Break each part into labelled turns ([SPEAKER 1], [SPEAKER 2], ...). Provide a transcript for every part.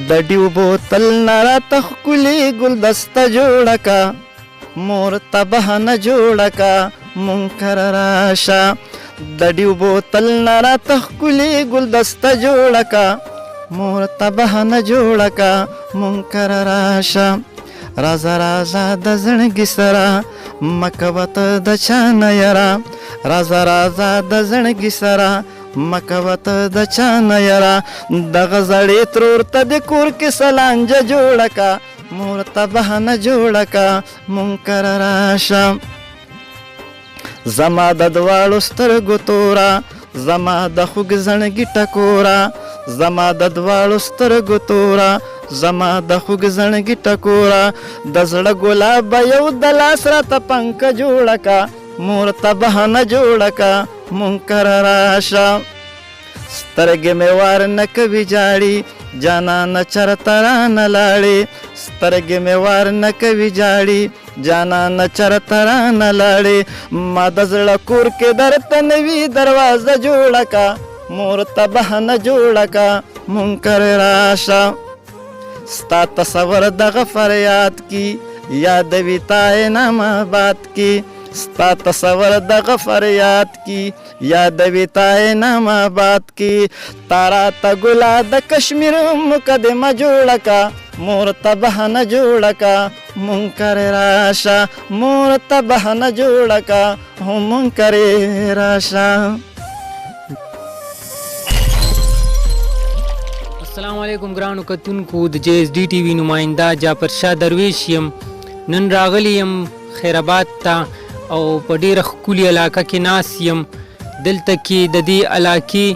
[SPEAKER 1] د ډیو بوتل نه راته ښکلي ګلدسته جوړه کا مور ته بهانه جوړه کا منکر راشه د ډیو بوتل نه راته ښکلي ګلدسته جوړه کا مور ته بهانه جوړه کا منکر راشه رازه رازه د زړګي سره مکوه ته د چا نه یره رازه رازه د زړګي سره مکوه ته د چا نه یره دغه زړې ترور ته د کور کې سلانجه جوړه کا مور ته بهانه جوړه کا منکر راشه زما د دواړو سترګو توره زما د خوږ زړګي ټکوره زما د دواړو سترګو توره زما د خوږ زړګي ټکوره د زړه ګلاب یو د لاس راته پنکه جوړه کا مور ته بهانه جوړه کا منکر راشه سترګې مې وار نه کوي جاړي جانانه چرته رانه لاړې سترګې مې وار نه کوي جاړي جانانه چرته رانه لاړې ما د زړه کور کې درته نوي دروازه جوړه کا مور ته بهانه جوړه کا منکر راشه ستا تصور دغه فریاد کی یادوي تا انعام آباد کی ستا تصور دغه فریاد کی یادوي تا انعام آباد کی تارا ته ګلا د کشمیر مقدمه جوړه کا مور ته بهانه جوړه کا منکر راشه مور ته بهانه جوړه کا منکر راشه.
[SPEAKER 2] السلام علیکم ګرانو کتونکو د جی ایس ډي ټي وي نماینده جعفر شاه درویش یم. نن راغلی یم خیر آباد ته او په ډېره ښکلي علاقه کې ناست یم. دلته کې د دې علاقې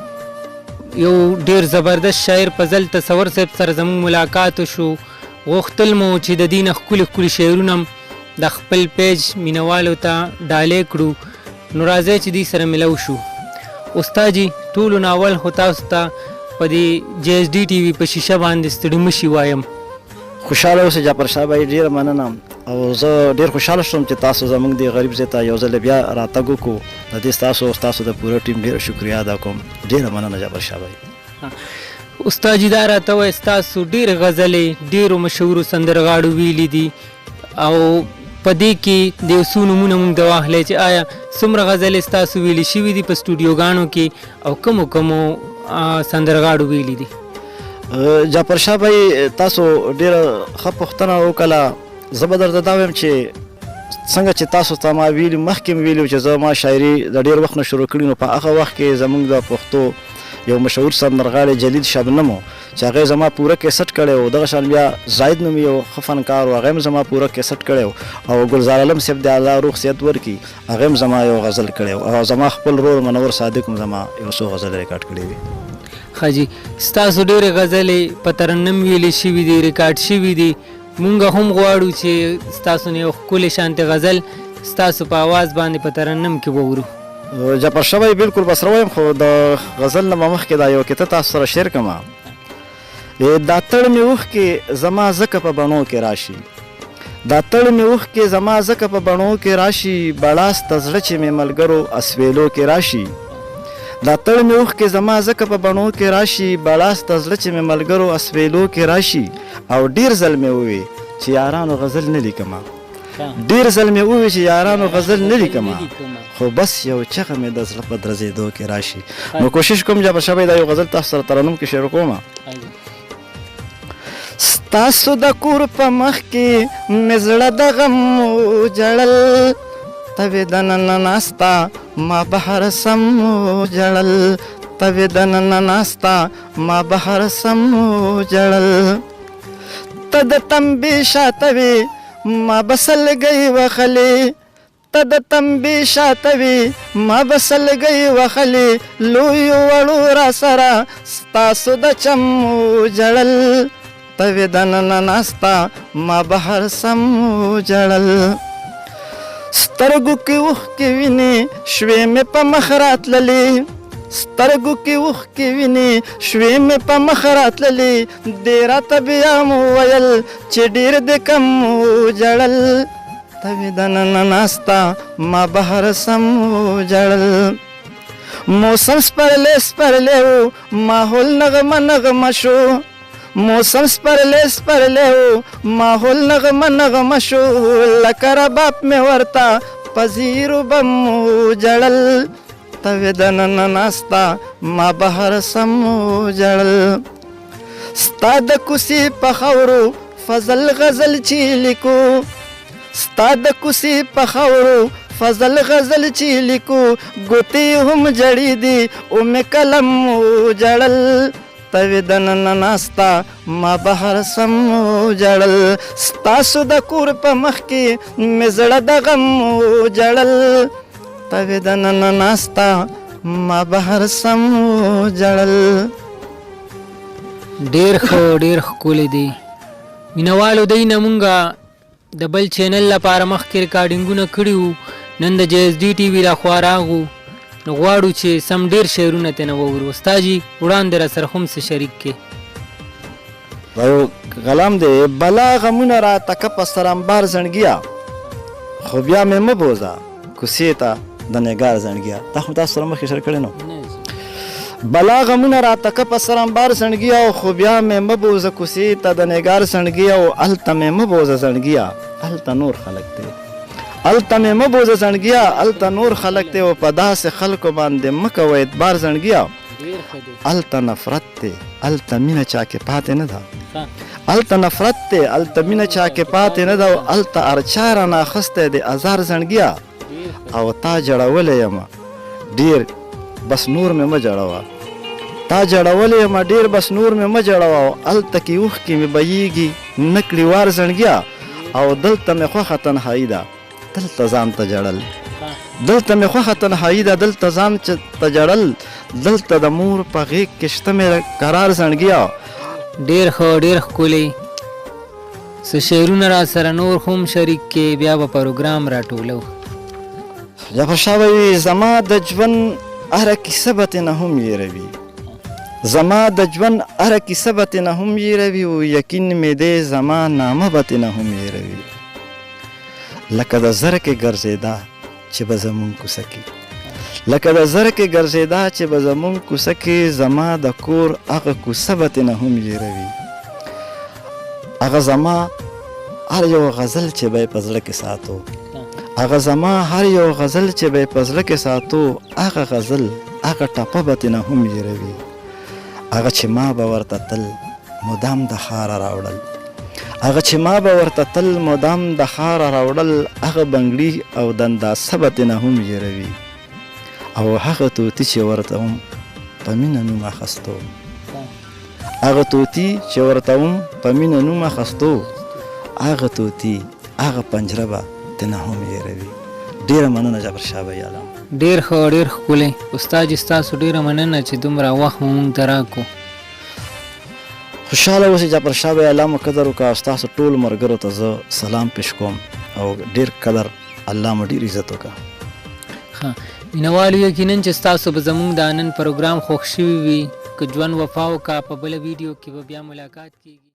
[SPEAKER 2] یو ډېر زبردست شاعر فضل تصور صاحب سره زموږ ملاقات وشو. غوښتل مو چې د دې نه ښکلي ښکلي شعرونه د خپل پیج مینوالو ته ډالۍ کړو. نو راځئ چې دوی سره ملو شو. استاد جي ټولو ناول خو تاسو ته په دې جی ایس ډي ټي وي په شیشه باندې ستړي مشي وایم.
[SPEAKER 1] خوشحاله اوسئ جعفر شاه بھائی، ډېره مننه او زه ډېر خوشحاله شوم چې تاسو زموږ د غریب ځای ته یو ځل بیا راتګ وکړو. د دې ستاسو د پوره ټیم ډېره شکریه ادا کوم. ډېره مننه جعفر شاه بھائی.
[SPEAKER 2] استاد جي دا راته وایي ستاسو ډېرې غزلې ډېرو مشهورو سندرغاړو ویلي دي او په دې کې د یو څو نومونه موږ د واخلی چې آیا څومره غزلې ستاسو ویلي شوي دي په سټوډیوګانو کې او کومو سندرغاړو ویلي دي؟
[SPEAKER 1] جعفر شاه بھائی تاسو ډېره ښه پوښتنه وکړه. زه به درته دا وایم چې څنګه چې تاسو ته ما ویلي مخکې مې ویلي چې زه ما شاعري د ډېر وخت نه شروع کړي، نو په هغه وخت کې زموږ د پښتو یو مشهور سندرغاړی جلیل شبنم و چې هغه زما پوره کیسټ کړی و. دغه شان بیا زاید نوم یو ښه فنکار و، هغه هم زما پوره کیسټ کړی و. او ګلزار عالم صاحب د الله روغ صحت ورکړي هغه هم زما یو غزل کړی و. او زما خپل رور منور صادق هم زما یو څو غزل ریکارډ کړی وي.
[SPEAKER 2] ښه جي ستاسو ډېرې غزلې په ترنم ویلې شوي دي، ریکارډ شوي دي. مونږ هم غواړو چې ستاسو نه یو ښکلې شانتې غزل ستاسو په اواز باندې په ترنم کې وورو.
[SPEAKER 1] جعفر شاه بھائی بالکل بس رویم، خو د غزل نه مخکې دا یو کته تاسو سره شیر کما. دا تړ مې اوښکې زما ځکه په بڼو کې راشي، دا تړ مې اوښکې زما ځکه په بڼو کې راشي، بړاسته زړه چې مې ملګرو اسویلو کې راشي. دا تړ مې اوښکې زما ځکه په بڼو کې راشي، بړاسته زړه چې مې ملګرو اسویلو کې راشي. او ډېر ځل مې ووی چې یارانو غزل نه لیکمه، ډېر ځل مې ووی چې یارانو غزل نه لیکمه، خو بس یو چغه مې د زړه په درزېدو کې راشي. نو کوشش کوم جعفر شاه بھائی دا یو غزل تاسو سره ترنم کې شروع کوم. ستاسو د کور په مخ کې مې زړه د غم وجړل، تبې دننه ناستا ما بهر سم وجړل، تبې دننه ناستا ما بهر سم وجړل، ته د تنبې شاته وې ما به سلګۍ وخلې، ته د تنبې شاته وې ما به سلګۍ وخلې، لویو وړو را سره ستاسو د چم وجړل، تبې دننه ناستا ما بهر سم وجړل. سترګو کې اوښکې وینې شوې مې په مخ راتللې، سترګو کې اوښکې وینې شوې مې په مخ راتللې، دې راته بیا مو ویل چې ډېر دې کم وجړل، تبې دننه ناستا ما بهر سم وجړل. موسم سپرلی سپرلی و ماحول نغمه نغمه شو، موسم سپرلی و ماحول نغمه شو لکه رباب مې ورته په زیرو به مو جړل ته دننه ناسته ما به هر سم جړل ستا د کوڅې په خاورو فضل غزل چې لیکو ستا د کوڅې په خاورو فضل غزل چې لیکو ګوتې هم جړې دي او مې قلم جړل ته دننه ناسته ما به هر سم جړل ستاسو د کور په مخ کې مې زړه د غم جړل ته دننه ناسته ما به هر سم جړل.
[SPEAKER 2] ډیر ښکلی دی مینوالو. دی نه مونږه د بل چینل لپاره مخکې ریکارډینګونه کړي وو، نن د جی ایس ډي ټي وي لخوا راغو، نو غواړو چې سم ډیر شعرونه ترې نه واورو. استاد جي وړاندې را سره هم څه شریک کې.
[SPEAKER 1] یو غلام دی بلا غمونه راته که په سرامبار زڼګیا خو بیا مې مه بوځه کوڅې ته د نګار زڼګیا. دا خو تاسو سره مخکې شریک کړی نو. بلا غمونه راته که په سرامبار زڼګیا خو بیا مې مه بوځه کوڅې ته د نګار زڼګیا او هلته مې مه بوځه زڼګیا هلته نور خلک دی هلته مې مه بوځه زڼګیا هلته نور خلک دی او په داسې خلکو باندې مه کوه اعتبار زڼګیا. هلته نفرت دی هلته مینه چا کې پاتې نه ده هلته نفرت دی هلته مینه چا کې پاتې نه ده او هلته هر چا رانه اخیستی دی ازار زڼګیا او تا جړولی یم ډېر بس نور مې مه جړوه تا جړولی یم ډېر بس نور مې مه جړوه او هلته کې اوښکې مې بهیږي نه کړي وار زڼګیا او دلته مې خوښه تنهایي ده دلته ځان ته جړل دلته مې خوښه تنهایي ده دلته ځان ته جړل دلته د مور په غېږ کې شته مې قرار زڼګیا.
[SPEAKER 2] ډیر ښکلی څه شعرونه را سره نور هم شریک کې بیا به پروګرام راټولو.
[SPEAKER 1] جعفر شاه وایي زما د ژوند هره کیسه به ترې نه هم یېروي زما د ژوند هره کیسه به ترې نه هم یېروي او یقین مې دی زما نامه به ترې نه هم یېروي لکه د زرکې ګرځېده چې به زمونږ کوڅه کې لکه د زرکې ګرځېده چې به زمونږ کوڅه کې زما د کور هغه کوڅه به ترې نه هم یېروي هغه زما هر یو غزل چې به یې په زړه کې ساتو هغه زما هر یو غزل چې به یې په زړه کې ساتو هغه غزل هغه ټپه به ترې نه هم یېروي هغه چې ما به ورته تل مدام د ښاره راوړل هغه چې ما به ورته تل مدام د ښاره راوړل هغه بنګړي او دنداسه به ترې نه هم یېروي او هغه طوطي چې ورته هم په مینه نوم اخیستو هغه طوطي چې ورته هم په مینه نوم اخیستو هغه طوطي هغه پنجره به ترې نه هم یېروي. ډېره مننه جعفر شاه بهي عالم.
[SPEAKER 2] ډیر ښکلی استاد جي ستاسو ډیره مننه چې دومره وخت مو موږ ته راکړو.
[SPEAKER 1] خوشحاله اوسئ جعفر شاه بهي عالم قدر وکړه. ستاسو ټولو ملګرو ته زه سلام پیش کوم او ډېر قدر الله مو ډېر عزت وکړه.
[SPEAKER 2] ښه مینوالو یقینا چې ستاسو به زموږ د نن پروګرام خوښ شوي وي. که ژوند وفا وکړه په بله ویډیو کې به بیا ملاقات کیږي.